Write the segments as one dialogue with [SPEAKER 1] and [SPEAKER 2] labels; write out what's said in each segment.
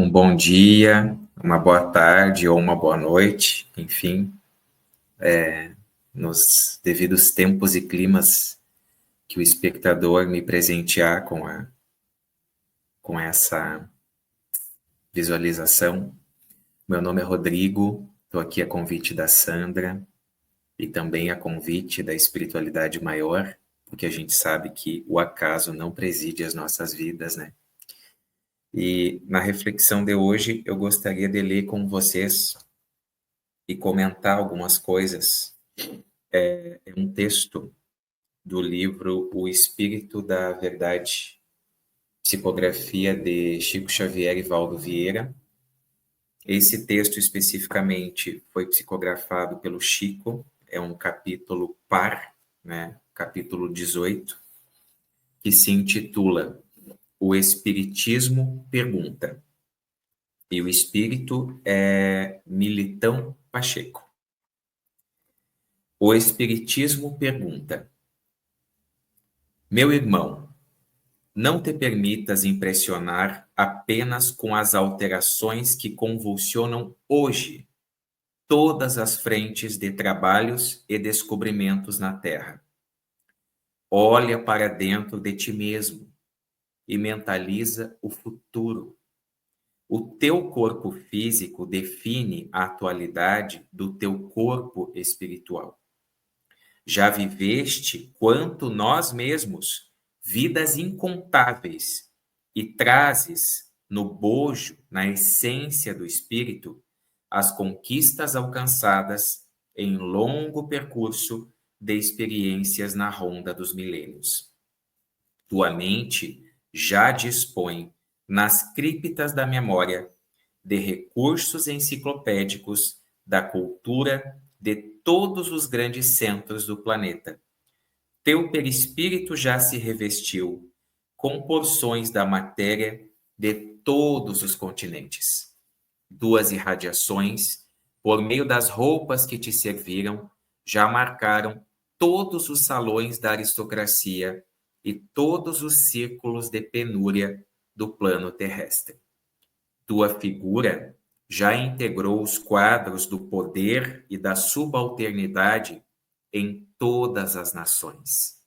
[SPEAKER 1] Um bom dia, uma boa tarde ou uma boa noite, enfim, nos devidos tempos e climas que o espectador me presentear com essa visualização. Meu nome é Rodrigo, estou aqui a convite da Sandra e também a convite da espiritualidade maior, porque a gente sabe que o acaso não preside as nossas vidas, né? E na reflexão de hoje, eu gostaria de ler com vocês e comentar algumas coisas. É um texto do livro O Espírito da Verdade, psicografia de Chico Xavier e Valdo Vieira. Esse texto especificamente foi psicografado pelo Chico, é um capítulo par, né? Capítulo 18, que se intitula O Espiritismo Pergunta. E o espírito é Militão Pacheco. O Espiritismo pergunta: meu irmão, não te permitas impressionar apenas com as alterações que convulsionam hoje todas as frentes de trabalhos e descobrimentos na Terra. Olha para dentro de ti mesmo e mentaliza o futuro. O teu corpo físico define a atualidade do teu corpo espiritual. Já viveste, quanto nós mesmos, vidas incontáveis e trazes no bojo, na essência do espírito, as conquistas alcançadas em longo percurso de experiências na ronda dos milênios. Tua mente já dispõe, nas criptas da memória, de recursos enciclopédicos da cultura de todos os grandes centros do planeta. Teu perispírito já se revestiu com porções da matéria de todos os continentes. Tuas irradiações, por meio das roupas que te serviram, já marcaram todos os salões da aristocracia e todos os círculos de penúria do plano terrestre. Tua figura já integrou os quadros do poder e da subalternidade em todas as nações.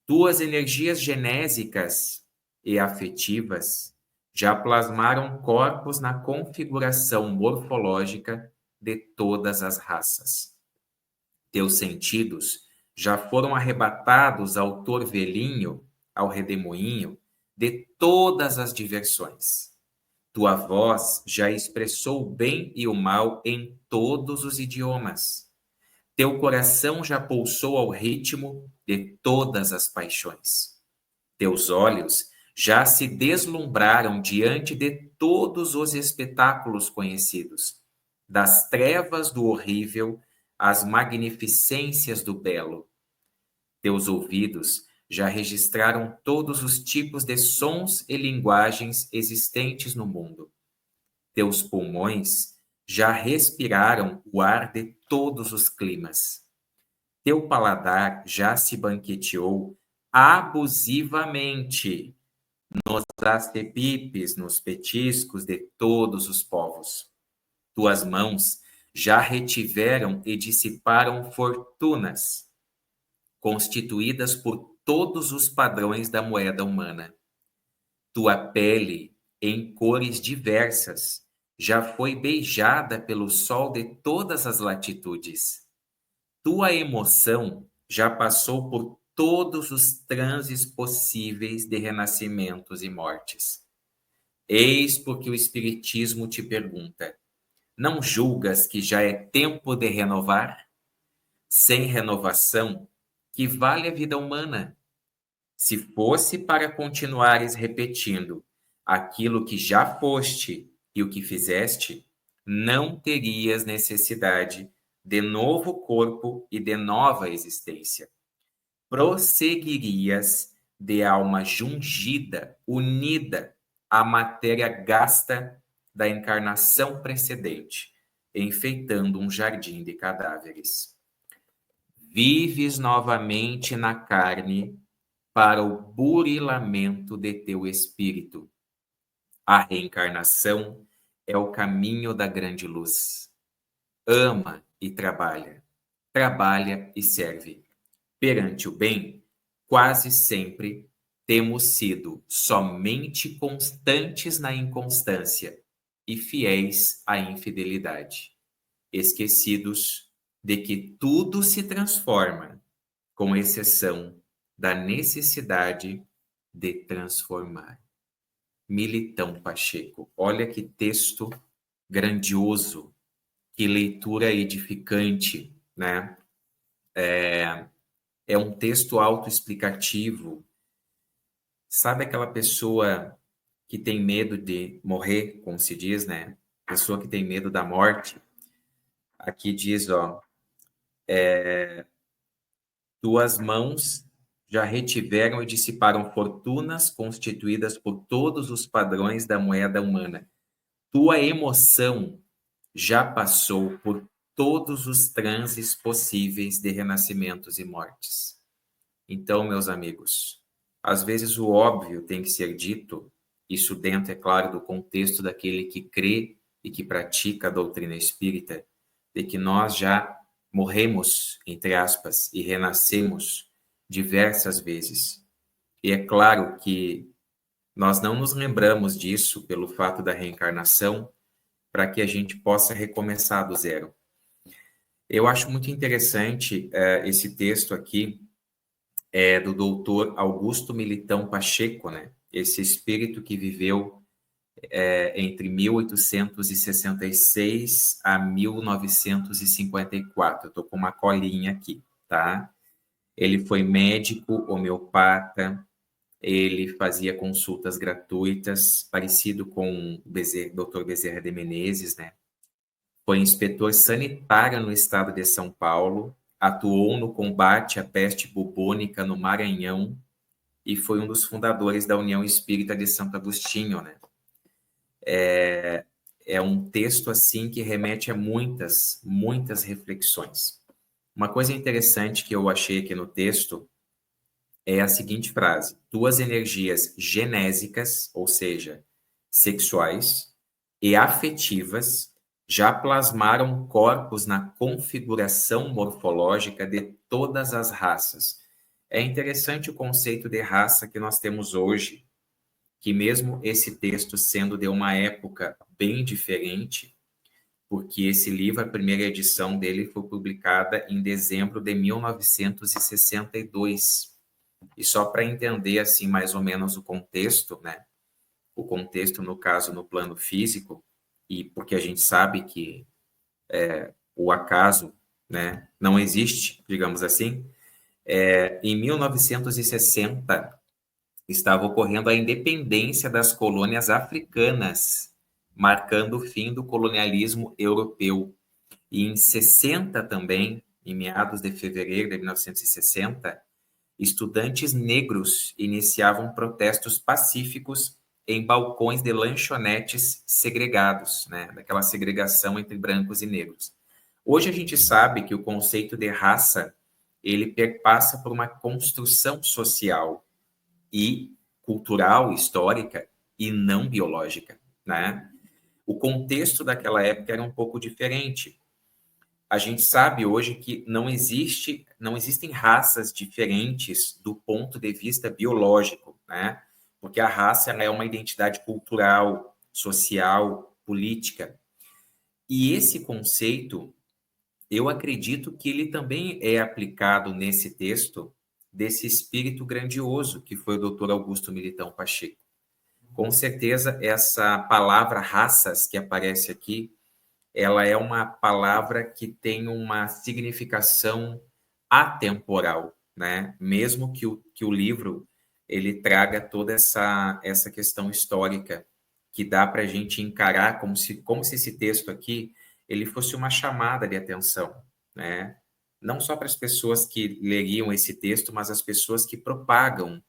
[SPEAKER 1] Tuas energias genésicas e afetivas já plasmaram corpos na configuração morfológica de todas as raças. Teus sentidos já foram arrebatados ao torvelinho, ao redemoinho de todas as diversões. Tua voz já expressou o bem e o mal em todos os idiomas. Teu coração já pulsou ao ritmo de todas as paixões. Teus olhos já se deslumbraram diante de todos os espetáculos conhecidos, das trevas do horrível às magnificências do belo. Teus ouvidos já registraram todos os tipos de sons e linguagens existentes no mundo. Teus pulmões já respiraram o ar de todos os climas. Teu paladar já se banqueteou abusivamente nos astepipes, nos petiscos de todos os povos. Tuas mãos já retiveram e dissiparam fortunas, constituídas por todos os padrões da moeda humana. Tua pele, em cores diversas, já foi beijada pelo sol de todas as latitudes. Tua emoção já passou por todos os transes possíveis de renascimentos e mortes. Eis porque o Espiritismo te pergunta: não julgas que já é tempo de renovar? Sem renovação, que vale a vida humana? Se fosse para continuares repetindo aquilo que já foste e o que fizeste, não terias necessidade de novo corpo e de nova existência. Prosseguirias de alma jungida, unida à matéria gasta da encarnação precedente, enfeitando um jardim de cadáveres. Vives novamente na carne para o burilamento de teu espírito. A reencarnação é o caminho da grande luz. Ama e trabalha. Trabalha e serve. Perante o bem, quase sempre temos sido somente constantes na inconstância e fiéis à infidelidade, esquecidos de que tudo se transforma, com exceção da necessidade de transformar. Militão Pacheco. Olha que texto grandioso, que leitura edificante, né? É um texto autoexplicativo. Sabe aquela pessoa que tem medo de morrer, como se diz, né? Pessoa que tem medo da morte. Aqui diz, ó, tuas mãos já retiveram e dissiparam fortunas constituídas por todos os padrões da moeda humana. Tua emoção já passou por todos os transes possíveis de renascimentos e mortes. Então, meus amigos, às vezes o óbvio tem que ser dito, isso dentro, é claro, do contexto daquele que crê e que pratica a doutrina espírita, de que nós já morremos, entre aspas, e renascemos diversas vezes. E é claro que nós não nos lembramos disso pelo fato da reencarnação, para que a gente possa recomeçar do zero. Eu acho muito interessante esse texto aqui, do doutor Augusto Militão Pacheco, né? Esse espírito que viveu entre 1866 a 1954. Eu estou com uma colinha aqui, tá? Ele foi médico, homeopata, ele fazia consultas gratuitas, parecido com o Dr. Bezerra de Menezes, né? Foi inspetor sanitário no estado de São Paulo, atuou no combate à peste bubônica no Maranhão e foi um dos fundadores da União Espírita de Santo Agostinho, né? É um texto assim que remete a muitas, muitas reflexões. Uma coisa interessante que eu achei aqui no texto é a seguinte frase: tuas energias genésicas, ou seja, sexuais e afetivas, já plasmaram corpos na configuração morfológica de todas as raças. É interessante o conceito de raça que nós temos hoje, que mesmo esse texto sendo de uma época bem diferente, porque esse livro, a primeira edição dele foi publicada em dezembro de 1962. E só para entender, assim, mais ou menos o contexto, né? O contexto, no caso, no plano físico, e porque a gente sabe que o acaso, né, não existe, digamos assim, em 1960 estava ocorrendo a independência das colônias africanas, marcando o fim do colonialismo europeu. E em 60 também, em meados de fevereiro de 1960, estudantes negros iniciavam protestos pacíficos em balcões de lanchonetes segregados, né, daquela segregação entre brancos e negros. Hoje a gente sabe que o conceito de raça, ele perpassa por uma construção social e cultural, histórica e não biológica, né? O contexto daquela época era um pouco diferente. A gente sabe hoje que não existem raças diferentes do ponto de vista biológico, né? Porque a raça ela é uma identidade cultural, social, política. E esse conceito, eu acredito que ele também é aplicado nesse texto desse espírito grandioso que foi o doutor Augusto Militão Pacheco. Com certeza, essa palavra raças que aparece aqui, ela é uma palavra que tem uma significação atemporal, né? Mesmo que o livro ele traga toda essa questão histórica que dá para a gente encarar como se esse texto aqui ele fosse uma chamada de atenção, né? Não só para as pessoas que leriam esse texto, mas as pessoas que propagam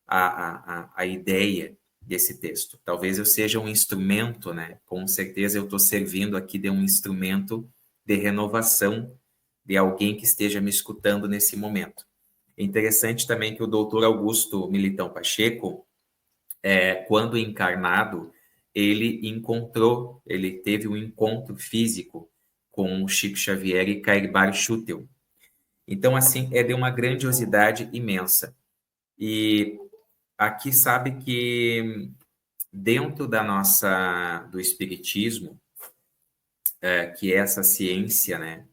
[SPEAKER 1] a ideia desse texto. Talvez eu seja um instrumento, né? Com certeza eu estou servindo aqui de um instrumento de renovação de alguém que esteja me escutando nesse momento. É interessante também que o doutor Augusto Militão Pacheco, quando encarnado, ele teve um encontro físico com o Chico Xavier e Cairbar Schutel. Então, assim, é de uma grandiosidade imensa. E aqui sabe que dentro do espiritismo, que é essa ciência, né,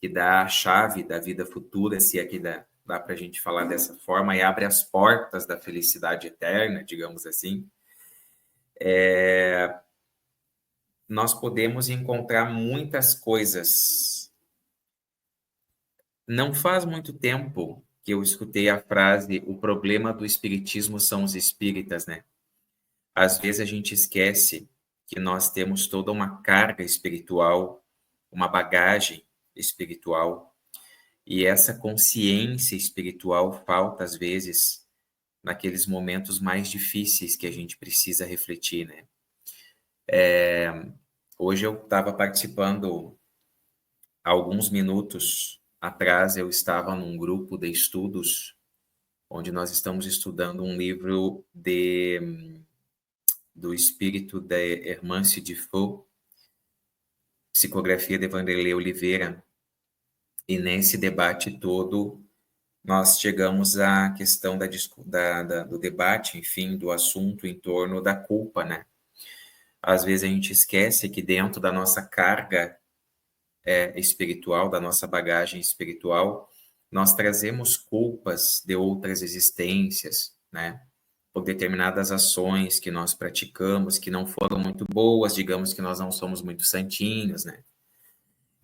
[SPEAKER 1] que dá a chave da vida futura, se aqui dá para a gente falar dessa forma, e abre as portas da felicidade eterna, digamos assim, nós podemos encontrar muitas coisas. Não faz muito tempo que eu escutei a frase: o problema do espiritismo são os espíritas, né? Às vezes a gente esquece que nós temos toda uma carga espiritual, uma bagagem espiritual, e essa consciência espiritual falta às vezes naqueles momentos mais difíceis que a gente precisa refletir, né? Hoje eu estava participando, há alguns minutos atrás, eu estava num grupo de estudos onde nós estamos estudando um livro do espírito de Hermance de Faux, psicografia de Vanderlei Oliveira, e nesse debate todo nós chegamos à questão do debate, enfim, do assunto em torno da culpa, né? Às vezes a gente esquece que dentro da nossa carga espiritual, da nossa bagagem espiritual, nós trazemos culpas de outras existências, né? Por determinadas ações que nós praticamos, que não foram muito boas, digamos que nós não somos muito santinhos, né?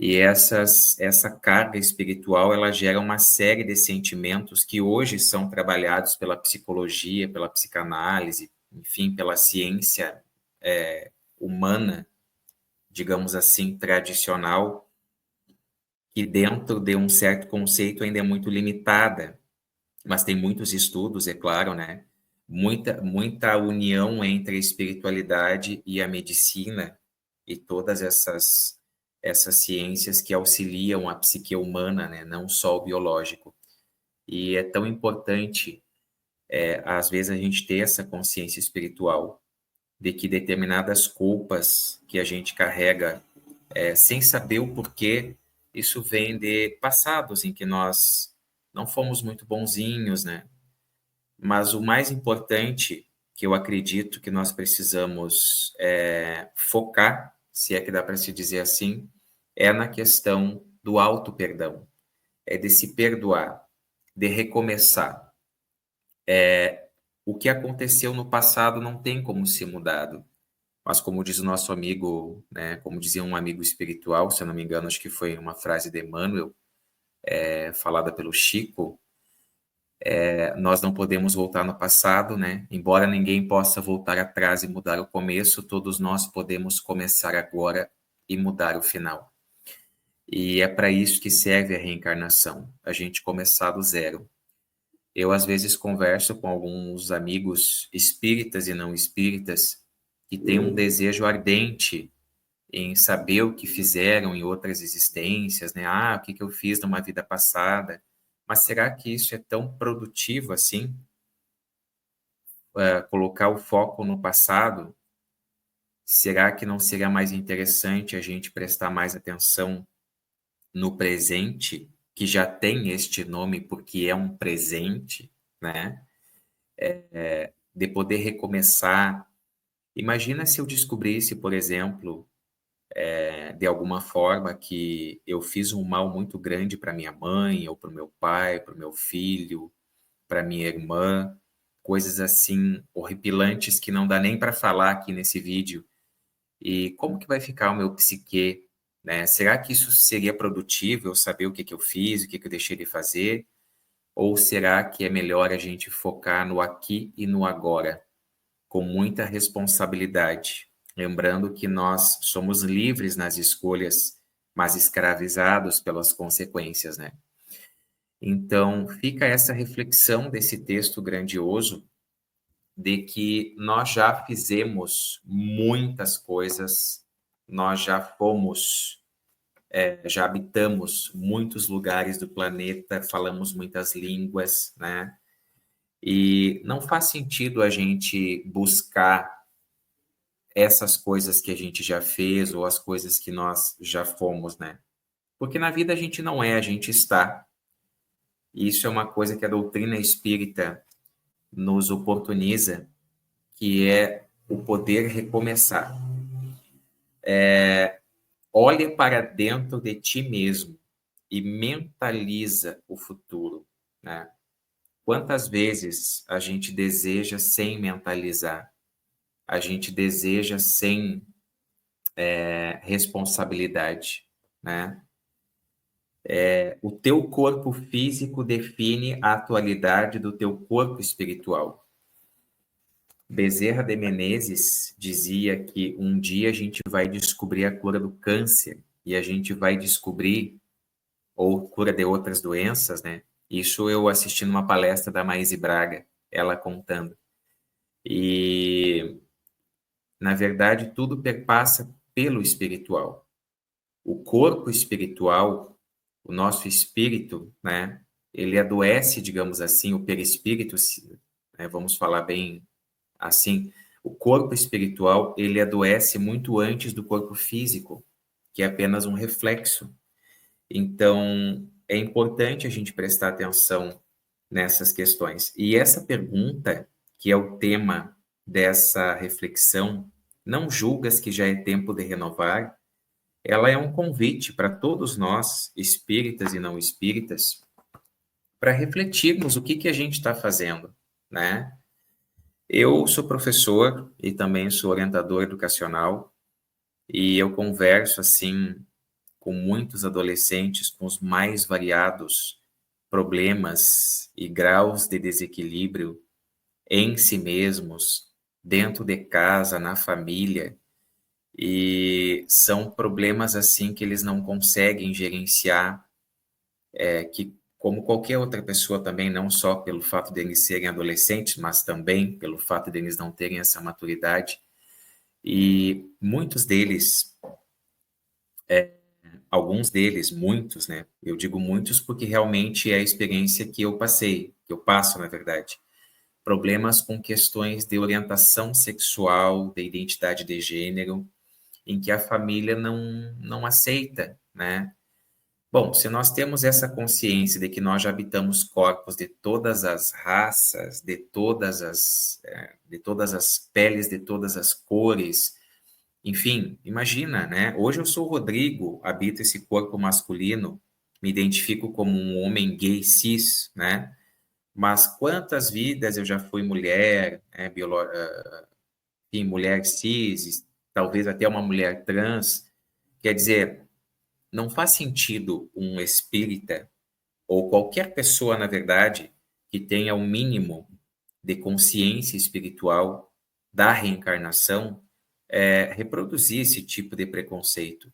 [SPEAKER 1] E essa carga espiritual, ela gera uma série de sentimentos que hoje são trabalhados pela psicologia, pela psicanálise, enfim, pela ciência humana, digamos assim, tradicional, que dentro de um certo conceito ainda é muito limitada, mas tem muitos estudos, é claro, né? Muita união entre a espiritualidade e a medicina e todas essas ciências que auxiliam a psique humana, né? Não só o biológico. E é tão importante, às vezes, a gente ter essa consciência espiritual de que determinadas culpas que a gente carrega sem saber o porquê, isso vem de passados em que nós não fomos muito bonzinhos, né? Mas o mais importante, que eu acredito que nós precisamos focar, se é que dá para se dizer assim, é na questão do auto-perdão, é de se perdoar, de recomeçar. O que aconteceu no passado não tem como ser mudado, mas como diz o nosso amigo, né, como dizia um amigo espiritual, se eu não me engano, acho que foi uma frase de Emmanuel, falada pelo Chico, nós não podemos voltar no passado, né? Embora ninguém possa voltar atrás e mudar o começo, todos nós podemos começar agora e mudar o final. E é para isso que serve a reencarnação, a gente começar do zero. Eu, às vezes, converso com alguns amigos espíritas e não espíritas que têm um desejo ardente em saber o que fizeram em outras existências, né? Ah, o que eu fiz numa vida passada. Mas será que isso é tão produtivo assim? Colocar o foco no passado? Será que não seria mais interessante a gente prestar mais atenção no presente, que já tem este nome porque é um presente, né? De poder recomeçar. Imagina se eu descobrisse, por exemplo, de alguma forma que eu fiz um mal muito grande para minha mãe, ou para o meu pai, para o meu filho, para minha irmã, coisas assim horripilantes que não dá nem para falar aqui nesse vídeo. E como que vai ficar o meu psique, né? Será que isso seria produtivo, eu saber o que que eu fiz, o que que eu deixei de fazer? Ou será que é melhor a gente focar no aqui e no agora, com muita responsabilidade? Lembrando que nós somos livres nas escolhas, mas escravizados pelas consequências, né? Então, fica essa reflexão desse texto grandioso de que nós já fizemos muitas coisas, nós já fomos, já habitamos muitos lugares do planeta, falamos muitas línguas, né? E não faz sentido a gente buscar essas coisas que a gente já fez ou as coisas que nós já fomos, né? Porque na vida a gente não é, a gente está. E isso é uma coisa que a doutrina espírita nos oportuniza, que é o poder recomeçar. Olhe para dentro de ti mesmo e mentaliza o futuro, né? Quantas vezes a gente deseja sem mentalizar? A gente deseja sem responsabilidade, né? O teu corpo físico define a atualidade do teu corpo espiritual. Bezerra de Menezes dizia que um dia a gente vai descobrir a cura do câncer e a gente vai descobrir, ou cura de outras doenças, né? Isso eu assisti numa palestra da Maíse Braga, ela contando. E, na verdade, tudo perpassa pelo espiritual. O corpo espiritual, o nosso espírito, né? Ele adoece, digamos assim, o perispírito, né, vamos falar bem assim, o corpo espiritual, ele adoece muito antes do corpo físico, que é apenas um reflexo. Então, é importante a gente prestar atenção nessas questões. E essa pergunta, que é o tema dessa reflexão, não julgas que já é tempo de renovar? Ela é um convite para todos nós, espíritas e não espíritas, para refletirmos o que a gente está fazendo, né? Eu sou professor e também sou orientador educacional e eu converso assim com muitos adolescentes com os mais variados problemas e graus de desequilíbrio em si mesmos, dentro de casa, na família, e são problemas assim que eles não conseguem gerenciar, que como qualquer outra pessoa também, não só pelo fato de eles serem adolescentes, mas também pelo fato de eles não terem essa maturidade. E muitos deles, alguns deles, muitos, né? Eu digo muitos porque realmente é a experiência que eu passei, que eu passo, na verdade. Problemas com questões de orientação sexual, de identidade de gênero, em que a família não aceita, né? Bom, se nós temos essa consciência de que nós já habitamos corpos de todas as raças, de todas as peles, de todas as cores, enfim, imagina, né? Hoje eu sou o Rodrigo, habito esse corpo masculino, me identifico como um homem gay cis, né? Mas quantas vidas eu já fui mulher, né? Enfim, mulher cis, talvez até uma mulher trans. Quer dizer, não faz sentido um espírita ou qualquer pessoa, na verdade, que tenha o mínimo de consciência espiritual da reencarnação, reproduzir esse tipo de preconceito.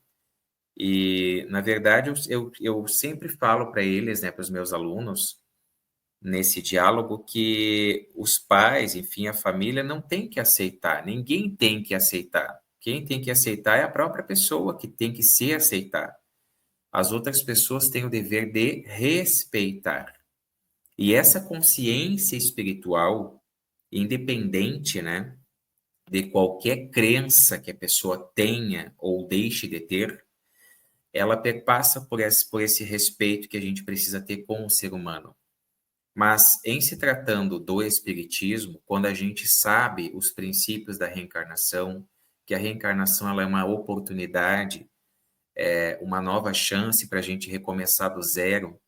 [SPEAKER 1] E, na verdade, eu sempre falo para eles, né, para os meus alunos, nesse diálogo, que os pais, enfim, a família, não tem que aceitar, ninguém tem que aceitar. Quem tem que aceitar é a própria pessoa que tem que se aceitar. As outras pessoas têm o dever de respeitar. E essa consciência espiritual, independente, né, de qualquer crença que a pessoa tenha ou deixe de ter, ela perpassa por esse respeito que a gente precisa ter com o ser humano. Mas, em se tratando do Espiritismo, quando a gente sabe os princípios da reencarnação, que a reencarnação ela é uma oportunidade, uma nova chance para a gente recomeçar do zero,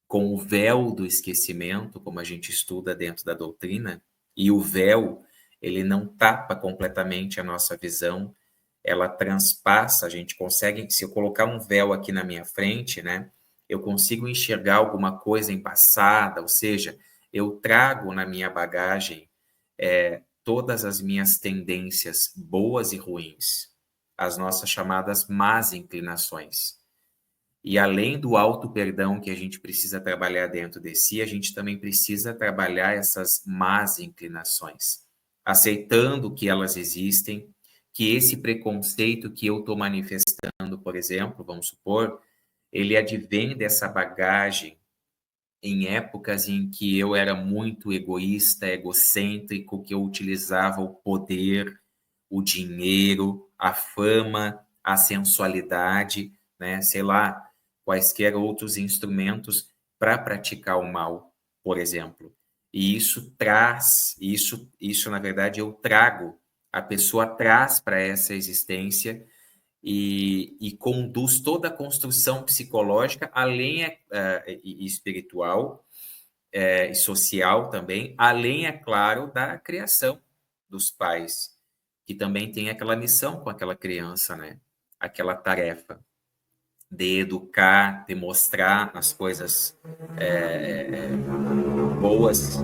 [SPEAKER 1] com o véu do esquecimento, como a gente estuda dentro da doutrina, e o véu, ele não tapa completamente a nossa visão, ela transpassa, a gente consegue, se eu colocar um véu aqui na minha frente, né, eu consigo enxergar alguma coisa em passada, ou seja, eu trago na minha bagagem todas as minhas tendências boas e ruins, as nossas chamadas más inclinações. E além do auto-perdão que a gente precisa trabalhar dentro de si, a gente também precisa trabalhar essas más inclinações, aceitando que elas existem, que esse preconceito que eu estou manifestando, por exemplo, vamos supor, ele advém dessa bagagem em épocas em que eu era muito egoísta, egocêntrico, que eu utilizava o poder o dinheiro, a fama, a sensualidade, né? Sei lá, quaisquer outros instrumentos para praticar o mal, por exemplo. E isso traz, isso na verdade eu trago, a pessoa traz para essa existência e conduz toda a construção psicológica, além e espiritual, e social também, além, é claro, da criação dos pais, que também tem aquela missão com aquela criança, né? Aquela tarefa de educar, de mostrar as coisas boas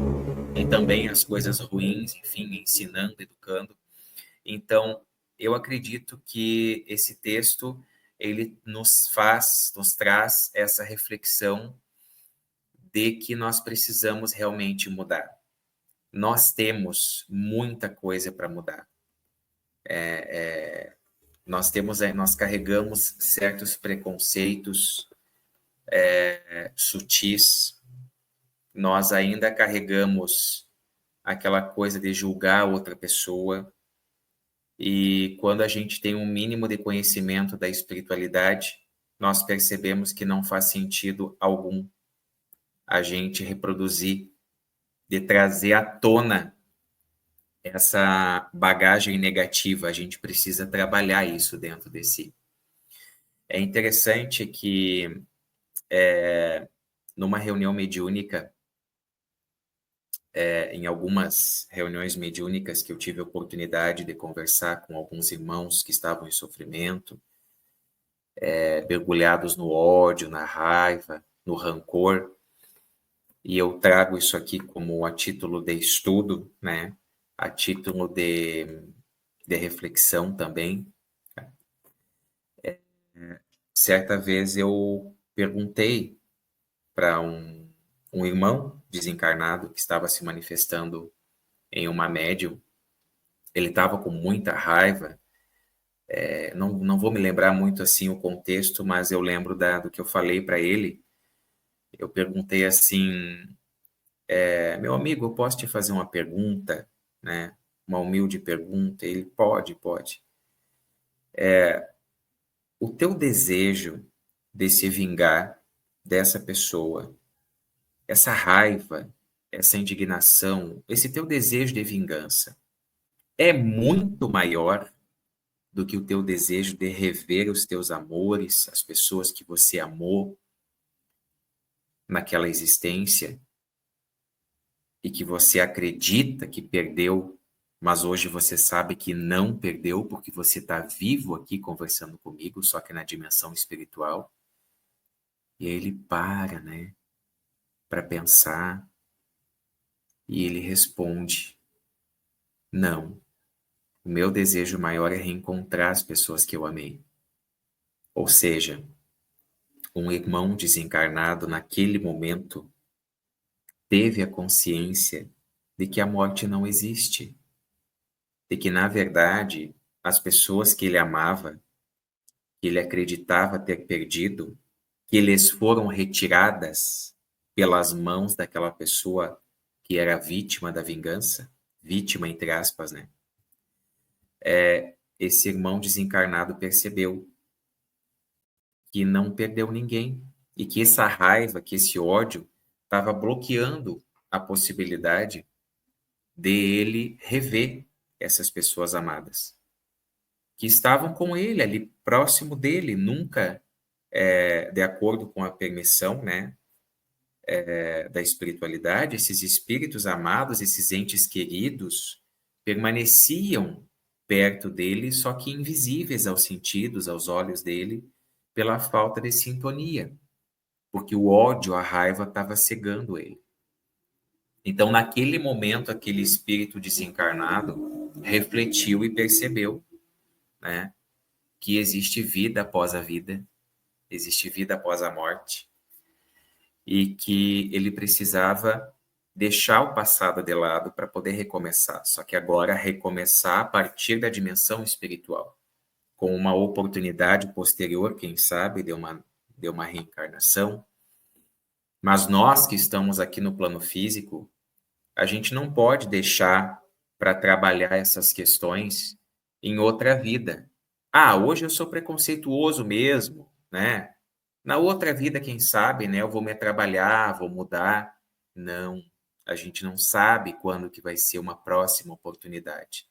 [SPEAKER 1] e também as coisas ruins, enfim, ensinando, educando. Então, eu acredito que esse texto ele nos traz essa reflexão de que nós precisamos realmente mudar. Nós temos muita coisa para mudar. Nós carregamos certos preconceitos sutis, nós ainda carregamos aquela coisa de julgar outra pessoa, e quando a gente tem um mínimo de conhecimento da espiritualidade, nós percebemos que não faz sentido algum a gente reproduzir, de trazer à tona essa bagagem negativa. A gente precisa trabalhar isso dentro de si. É interessante que numa reunião mediúnica, em algumas reuniões mediúnicas que eu tive a oportunidade de conversar com alguns irmãos que estavam em sofrimento, mergulhados no ódio, na raiva, no rancor, e eu trago isso aqui como a título de estudo, né? A título de reflexão também. Certa vez eu perguntei para um irmão desencarnado que estava se manifestando em uma médium. Ele estava com muita raiva. Não vou me lembrar muito assim o contexto, mas eu lembro do que eu falei para ele. Eu perguntei assim, meu amigo, eu posso te fazer uma pergunta, né? Uma humilde pergunta. Ele, pode. O teu desejo de se vingar dessa pessoa, essa raiva, essa indignação, esse teu desejo de vingança, é muito maior do que o teu desejo de rever os teus amores, as pessoas que você amou naquela existência e que você acredita que perdeu, mas hoje você sabe que não perdeu porque você está vivo aqui conversando comigo, só que na dimensão espiritual. E aí ele para, né, para pensar, e ele responde: não, o meu desejo maior é reencontrar as pessoas que eu amei. Ou seja, um irmão desencarnado naquele momento teve a consciência de que a morte não existe, de que, na verdade, as pessoas que ele amava, que ele acreditava ter perdido, que lhes foram retiradas pelas mãos daquela pessoa que era vítima da vingança, vítima entre aspas, né? Esse irmão desencarnado percebeu que não perdeu ninguém e que essa raiva, que esse ódio estava bloqueando a possibilidade de ele rever essas pessoas amadas, que estavam com ele ali, próximo dele, nunca de acordo com a permissão, né, da espiritualidade, esses espíritos amados, esses entes queridos, permaneciam perto dele, só que invisíveis aos sentidos, aos olhos dele, pela falta de sintonia, porque o ódio, a raiva estava cegando ele. Então, naquele momento, aquele espírito desencarnado refletiu e percebeu, né, que existe vida após a vida, existe vida após a morte, e que ele precisava deixar o passado de lado para poder recomeçar. Só que agora recomeçar a partir da dimensão espiritual, com uma oportunidade posterior, quem sabe, de uma reencarnação. Mas nós que estamos aqui no plano físico, a gente não pode deixar para trabalhar essas questões em outra vida. Ah, hoje eu sou preconceituoso mesmo, né? Na outra vida, quem sabe, né, eu vou me trabalhar, vou mudar. Não, a gente não sabe quando que vai ser uma próxima oportunidade.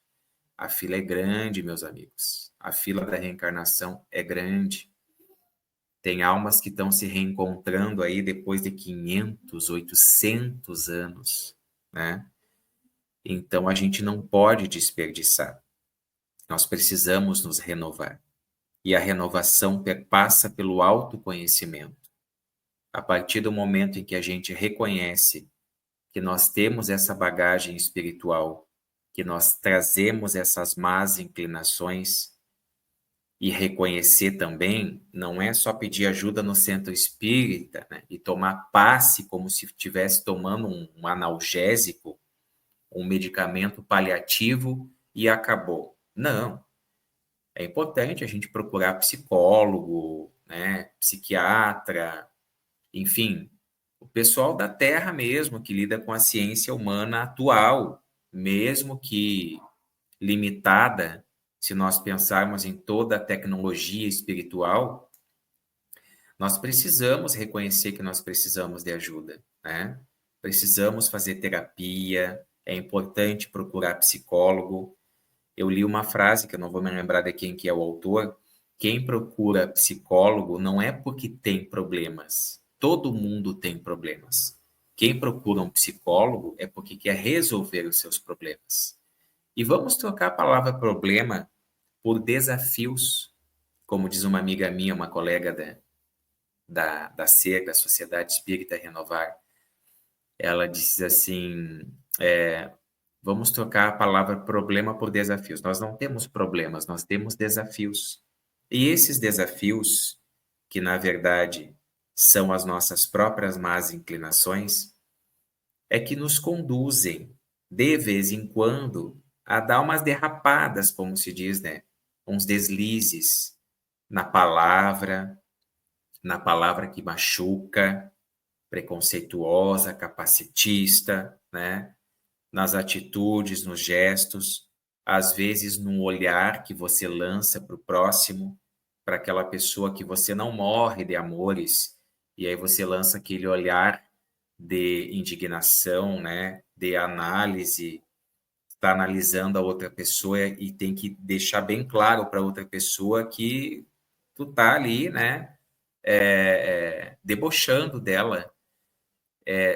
[SPEAKER 1] A fila é grande, meus amigos. A fila da reencarnação é grande. Tem almas que estão se reencontrando aí depois de 500, 800 anos, né? Então a gente não pode desperdiçar. Nós precisamos nos renovar. E a renovação perpassa pelo autoconhecimento. A partir do momento em que a gente reconhece que nós temos essa bagagem espiritual, que nós trazemos essas más inclinações, e reconhecer também, não é só pedir ajuda no centro espírita, né, e tomar passe como se estivesse tomando um analgésico, um medicamento paliativo e acabou. Não. É importante a gente procurar psicólogo, né, psiquiatra, enfim, o pessoal da Terra mesmo, que lida com a ciência humana atual, mesmo que limitada, se nós pensarmos em toda a tecnologia espiritual, nós precisamos reconhecer que nós precisamos de ajuda, né? Precisamos fazer terapia, é importante procurar psicólogo. Eu li uma frase, que eu não vou me lembrar de quem que é o autor, quem procura psicólogo não é porque tem problemas, todo mundo tem problemas. Quem procura um psicólogo é porque quer resolver os seus problemas. E vamos trocar a palavra problema por desafios, como diz uma amiga minha, uma colega da SER, da Sociedade Espírita Renovar, ela diz assim, vamos trocar a palavra problema por desafios. Nós não temos problemas, nós temos desafios. E esses desafios, que na verdade são as nossas próprias más inclinações, é que nos conduzem, de vez em quando, a dar umas derrapadas, como se diz, né? Uns deslizes na palavra que machuca, preconceituosa, capacitista, né? Nas atitudes, nos gestos, às vezes num olhar que você lança para o próximo, para aquela pessoa que você não morre de amores, e aí você lança aquele olhar de indignação, né? De análise, está analisando a outra pessoa e tem que deixar bem claro para outra pessoa que tu tá ali, né? Debochando dela,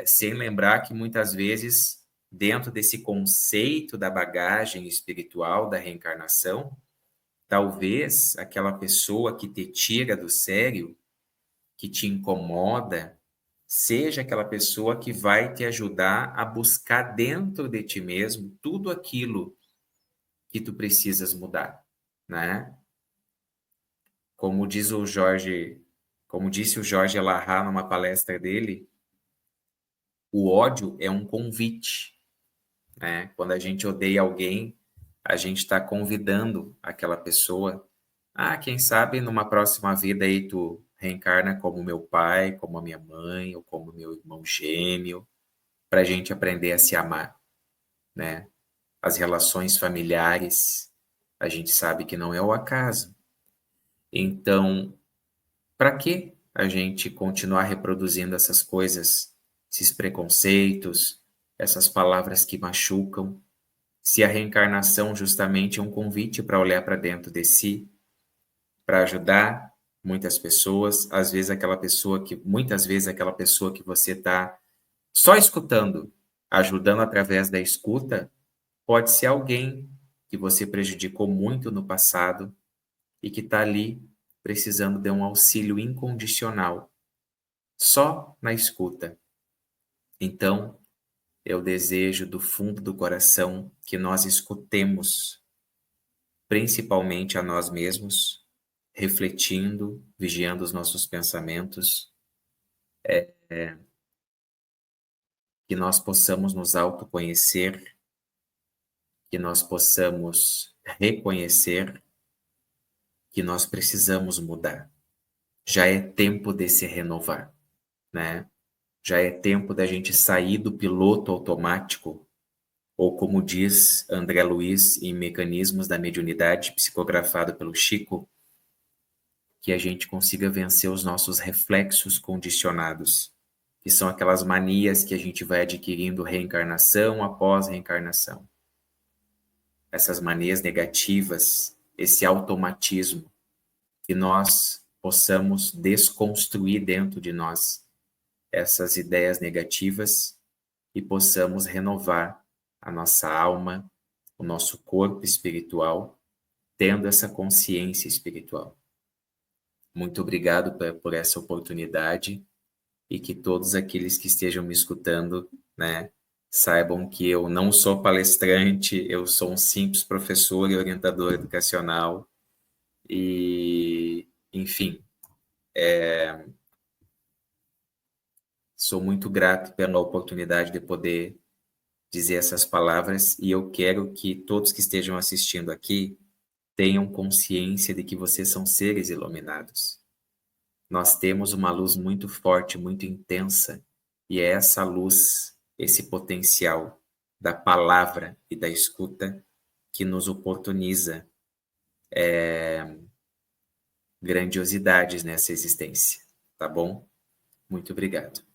[SPEAKER 1] sem lembrar que muitas vezes, dentro desse conceito da bagagem espiritual da reencarnação, talvez aquela pessoa que te tira do sério, que te incomoda, seja aquela pessoa que vai te ajudar a buscar dentro de ti mesmo tudo aquilo que tu precisas mudar, né? Como diz o Jorge, como disse o Jorge Alahá numa palestra dele, o ódio é um convite, né? Quando a gente odeia alguém, a gente está convidando aquela pessoa. Ah, quem sabe numa próxima vida aí tu reencarna como meu pai, como a minha mãe, ou como meu irmão gêmeo, para a gente aprender a se amar, né? As relações familiares, a gente sabe que não é o acaso. Então, para que a gente continuar reproduzindo essas coisas, esses preconceitos, essas palavras que machucam, se a reencarnação justamente é um convite para olhar para dentro de si, para ajudar muitas pessoas, às vezes muitas vezes aquela pessoa que você está só escutando, ajudando através da escuta, pode ser alguém que você prejudicou muito no passado e que está ali precisando de um auxílio incondicional, só na escuta. Então, eu desejo do fundo do coração que nós escutemos, principalmente a nós mesmos, refletindo, vigiando os nossos pensamentos, que nós possamos nos autoconhecer, que nós possamos reconhecer que nós precisamos mudar. Já é tempo de se renovar, né? Já é tempo da gente sair do piloto automático ou como diz André Luiz em Mecanismos da Mediunidade, psicografado pelo Chico, que a gente consiga vencer os nossos reflexos condicionados, que são aquelas manias que a gente vai adquirindo reencarnação após reencarnação. Essas manias negativas, esse automatismo, que nós possamos desconstruir dentro de nós essas ideias negativas e possamos renovar a nossa alma, o nosso corpo espiritual, tendo essa consciência espiritual. Muito obrigado por essa oportunidade e que todos aqueles que estejam me escutando, né, saibam que eu não sou palestrante, eu sou um simples professor e orientador educacional e, enfim, sou muito grato pela oportunidade de poder dizer essas palavras e eu quero que todos que estejam assistindo aqui tenham consciência de que vocês são seres iluminados. Nós temos uma luz muito forte, muito intensa, e é essa luz, esse potencial da palavra e da escuta que nos oportuniza grandiosidades nessa existência, tá bom? Muito obrigado.